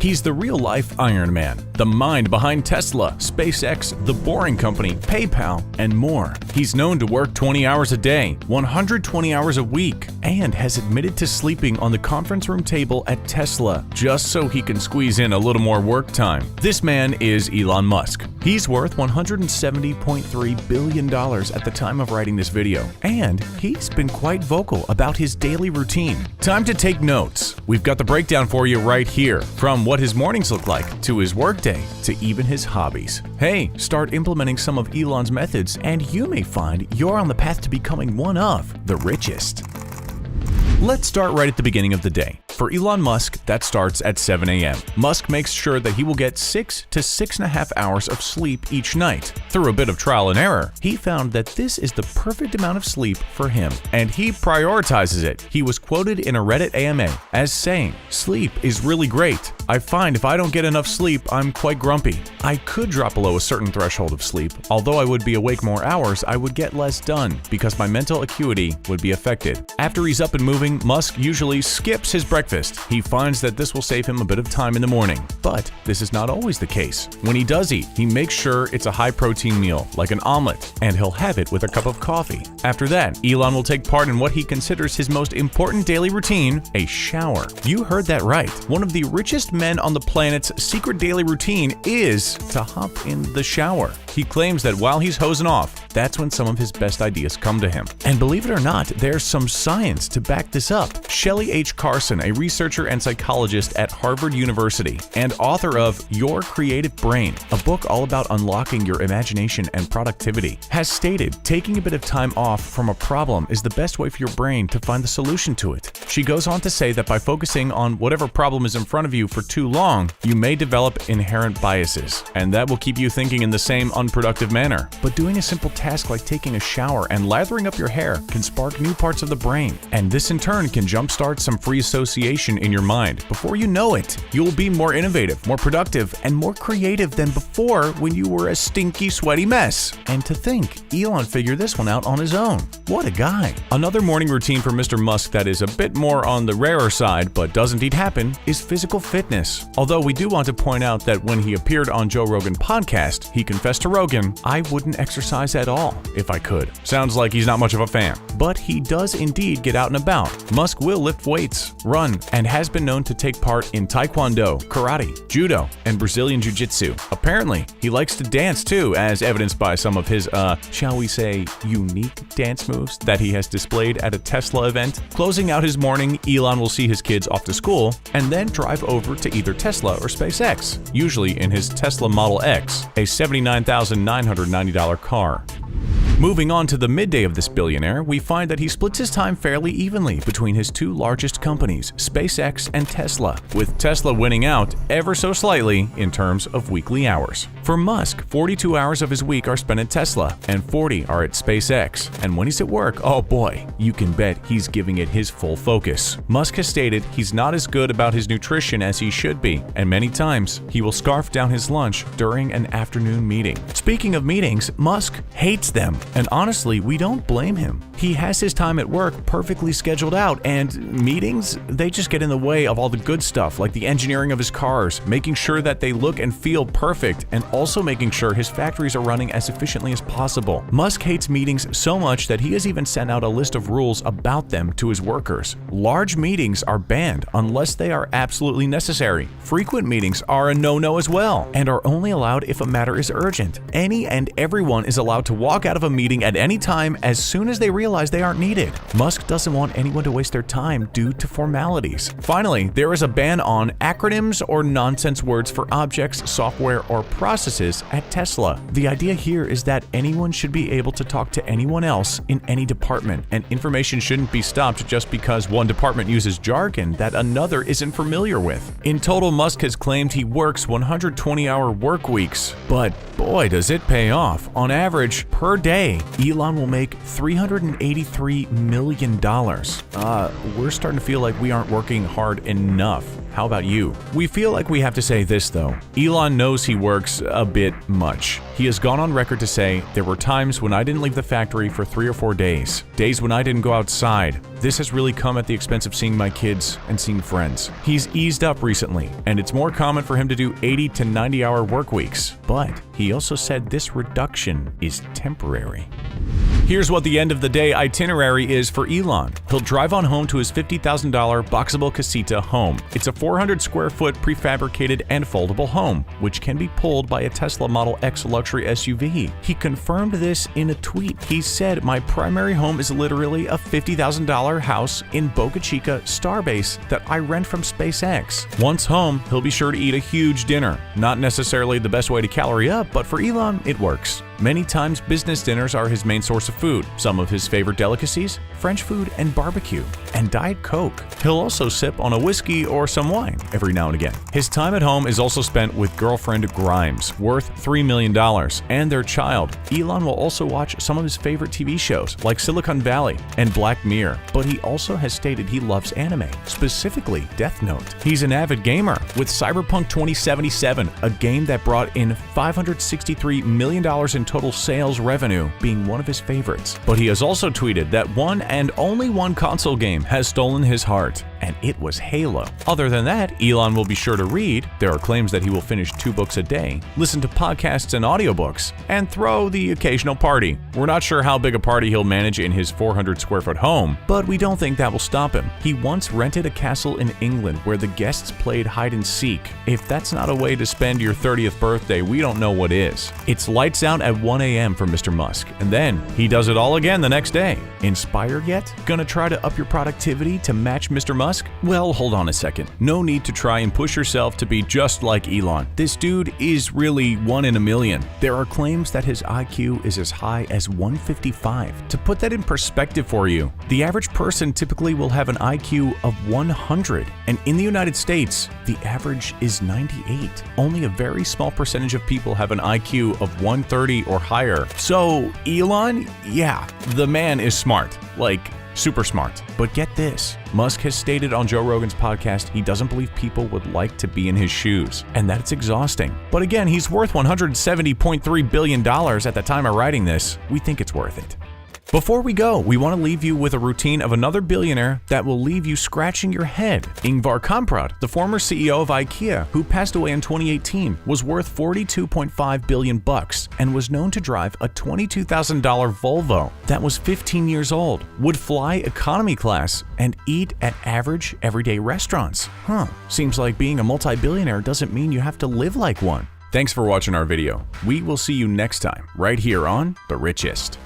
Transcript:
He's the real-life Iron Man, the mind behind Tesla, SpaceX, The Boring Company, PayPal, and more. He's known to work 20 hours a day, 120 hours a week, and has admitted to sleeping on the conference room table at Tesla just so he can squeeze in a little more work time. This man is Elon Musk. He's worth $170.3 billion at the time of writing this video, and he's been quite vocal about his daily routine. Time to take notes. We've got the breakdown for you right here, from what his mornings look like, to his workday, to even his hobbies. Hey, start implementing some of Elon's methods, and you may find you're on the path to becoming one of the richest. Let's start right at the beginning of the day. For Elon Musk, that starts at 7 a.m. Musk makes sure that he will get 6 to 6.5 hours of sleep each night. Through a bit of trial and error, he found that this is the perfect amount of sleep for him, and he prioritizes it. He was quoted in a Reddit AMA as saying, "Sleep is really great. I find if I don't get enough sleep, I'm quite grumpy. I could drop below a certain threshold of sleep. Although I would be awake more hours, I would get less done because my mental acuity would be affected." After he's up and moving, Musk usually skips his breakfast. He finds that this will save him a bit of time in the morning. But this is not always the case. When he does eat, he makes sure it's a high-protein meal, like an omelet, and he'll have it with a cup of coffee. After that, Elon will take part in what he considers his most important daily routine, a shower. You heard that right. One of the richest men on the planet's secret daily routine is to hop in the shower. He claims that while he's hosing off, that's when some of his best ideas come to him. And believe it or not, there's some science to back this up. Shelley H. Carson, a researcher and psychologist at Harvard University and author of Your Creative Brain, a book all about unlocking your imagination and productivity, has stated taking a bit of time off from a problem is the best way for your brain to find the solution to it. She goes on to say that by focusing on whatever problem is in front of you for too long, you may develop inherent biases, and that will keep you thinking in the same unproductive manner. But doing a simple task like taking a shower and lathering up your hair can spark new parts of the brain, and this in turn can jumpstart some free association in your mind. Before you know it, you'll be more innovative, more productive, and more creative than before when you were a stinky, sweaty mess. And to think, Elon figured this one out on his own. What a guy. Another morning routine for Mr. Musk that is a bit more on the rarer side, but does indeed happen, is physical fitness. Although we do want to point out that when he appeared on Joe Rogan podcast, he confessed to Rogan, "I wouldn't exercise at all if I could." Sounds like he's not much of a fan. But he does indeed get out and about. Musk will lift weights, run, and has been known to take part in Taekwondo, Karate, Judo, and Brazilian Jiu-Jitsu. Apparently, he likes to dance too, as evidenced by some of his, shall we say, unique dance moves that he has displayed at a Tesla event. Closing out his morning, Elon will see his kids off to school and then drive over to either Tesla or SpaceX, usually in his Tesla Model X, a $79,990 car. Moving on to the midday of this billionaire, we find that he splits his time fairly evenly between his two largest companies, SpaceX and Tesla, with Tesla winning out ever so slightly in terms of weekly hours. For Musk, 42 hours of his week are spent at Tesla and 40 are at SpaceX. And when he's at work, oh boy, you can bet he's giving it his full focus. Musk has stated he's not as good about his nutrition as he should be, and many times he will scarf down his lunch during an afternoon meeting. Speaking of meetings, Musk hates them. And honestly, we don't blame him. He has his time at work perfectly scheduled out, and meetings, they just get in the way of all the good stuff, like the engineering of his cars, making sure that they look and feel perfect, and also making sure his factories are running as efficiently as possible. Musk hates meetings so much that he has even sent out a list of rules about them to his workers. Large meetings are banned unless they are absolutely necessary. Frequent meetings are a no-no as well, and are only allowed if a matter is urgent. Any and everyone is allowed to walk out of a meeting at any time as soon as they realize they aren't needed. Musk doesn't want anyone to waste their time due to formalities. Finally, there is a ban on acronyms or nonsense words for objects, software, or processes at Tesla. The idea here is that anyone should be able to talk to anyone else in any department, and information shouldn't be stopped just because one department uses jargon that another isn't familiar with. In total, Musk has claimed he works 120-hour work weeks, but boy does it pay off. On average, per day, Elon will make $383 million. We're starting to feel like we aren't working hard enough. How about you? We feel like we have to say this though. Elon knows he works a bit much. He has gone on record to say, "There were times when I didn't leave the factory for 3 or 4 days. Days when I didn't go outside. This has really come at the expense of seeing my kids and seeing friends." He's eased up recently, and it's more common for him to do 80 to 90-hour work weeks. But he also said this reduction is temporary. Here's what the end of the day itinerary is for Elon. He'll drive on home to his $50,000 boxable casita home. It's a 400 square foot prefabricated and foldable home, which can be pulled by a Tesla Model X luxury SUV. He confirmed this in a tweet. He said, "My primary home is literally a $50,000 house in Boca Chica, Starbase, that I rent from SpaceX." Once home, he'll be sure to eat a huge dinner. Not necessarily the best way to calorie up, but for Elon, it works. Many times, business dinners are his main source of food. Some of his favorite delicacies? French food and barbecue, and Diet Coke. He'll also sip on a whiskey or some wine every now and again. His time at home is also spent with girlfriend Grimes, worth $3 million, and their child. Elon will also watch some of his favorite TV shows, like Silicon Valley and Black Mirror, but he also has stated he loves anime, specifically Death Note. He's an avid gamer, with Cyberpunk 2077, a game that brought in $563 million in total sales revenue, being one of his favorites. But he has also tweeted that one and only one console game has stolen his heart, and it was Halo. Other than that, Elon will be sure to read. There are claims that he will finish 2 books a day, listen to podcasts and audiobooks, and throw the occasional party. We're not sure how big a party he'll manage in his 400 square foot home, but we don't think that will stop him. He once rented a castle in England where the guests played hide and seek. If that's not a way to spend your 30th birthday, we don't know what is. It's lights out at 1 a.m. for Mr. Musk, and then he does it all again the next day. Inspired yet? Gonna try to up your productivity to match Mr. Musk? Well, hold on a second. No need to try and push yourself to be just like Elon. This dude is really 1 in a million. There are claims that his IQ is as high as 155. To put that in perspective for you, the average person typically will have an IQ of 100, and in the United States, the average is 98. Only a very small percentage of people have an IQ of 130 or higher. So, Elon, yeah, the man is smart. Like, super smart. But get this, Musk has stated on Joe Rogan's podcast he doesn't believe people would like to be in his shoes, and that it's exhausting. But again, he's worth $170.3 billion at the time of writing this. We think it's worth it. Before we go, we want to leave you with a routine of another billionaire that will leave you scratching your head. Ingvar Kamprad, the former CEO of IKEA, who passed away in 2018, was worth $42.5 billion and was known to drive a $22,000 Volvo that was 15 years old, would fly economy class, and eat at average, everyday restaurants. Seems like being a multi-billionaire doesn't mean you have to live like one. Thanks for watching our video. We will see you next time, right here on The Richest.